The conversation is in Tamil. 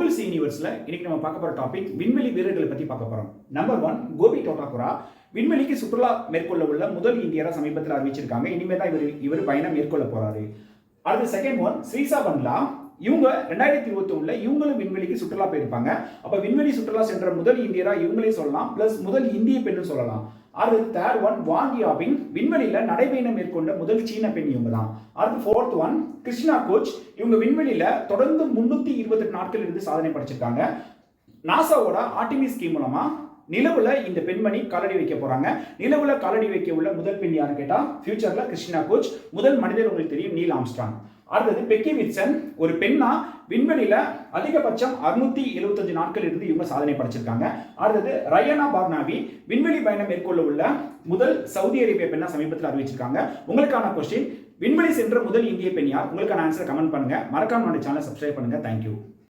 கூகுள் சி யூனிவர்ஸ்ல இன்னைக்கு நம்ம பார்க்க போற டாபிக் விண்வெளி வீரர்களை பத்தி பார்க்க போறோம். நம்பர் 1 கோபி டோட்டாகுரா விண்வெளிக்கு சுற்றுலா மேற்கொள்ள உள்ள முதல் இந்தியரா சமீபத்தில் அறிவிச்சிருக்காங்க. இனிமே தான் இவர் பயணம் மேற்கொள்ள போறாரு. அடுத்து செகண்ட் ஒன் ஸ்ரீசா பன்லா. இவங்க 2021 இவங்களும் விண்வெளிக்கு சுற்றுலா போயிருப்பாங்க. அப்ப விண்வெளி சுற்றுலா சென்ற முதல் இந்தியரா இவங்களே சொல்லலாம், பிளஸ் முதல் இந்திய பெண்ணு சொல்லலாம். அடுத்து தேர்ட் ஒன் வாங் யாபிங் விண்வெளியில நடைபயணம் மேற்கொண்ட முதல் சீன பெண் இவங்க தான். அடுத்து ஃபோர்த் ஒன் கிருஷ்ணா கோச். இவங்க விண்வெளியில தொடர்ந்து 328 நாட்கள் இருந்து சாதனை படைச்சிருக்காங்க. நாசாவோட ஆர்டிமிஸ் ஸ்கீம் மூலமா நிலவுல இந்த பெண்மணி காலடி வைக்க போறாங்க. நிலவுல காலடி வைக்க உள்ள முதல் பெண் யாருன்னு கேட்டா ஃபியூச்சர்ல கிருஷ்ணா கோச். முதல் மனிதர் உங்களுக்கு தெரியும் நீல் ஆம்ஸ்ட்ராங். அடுத்தது பெக்கி வில்சன் ஒரு பெண்ணா விண்வெளியில அதிகபட்சம் 675 நாட்கள் இருந்து இவங்க சாதனை படைச்சிருக்காங்க. அடுத்தது ரயானா பார்னாவி விண்வெளி பயணம் மேற்கொள்ள உள்ள முதல் சவுதி அரேபிய பெண்ணா சமீபத்தில் அறிவிச்சிருக்காங்க. உங்களுக்கான கொஸ்டின், விண்வெளி சென்ற முதல் இந்திய பெண் யார்? உங்களுக்கான ஆன்சர் கமெண்ட் பண்ணுங்க. மறக்காம நம்ம சேனலை சப்ஸ்கிரைப் பண்ணுங்க. தேங்க்யூ.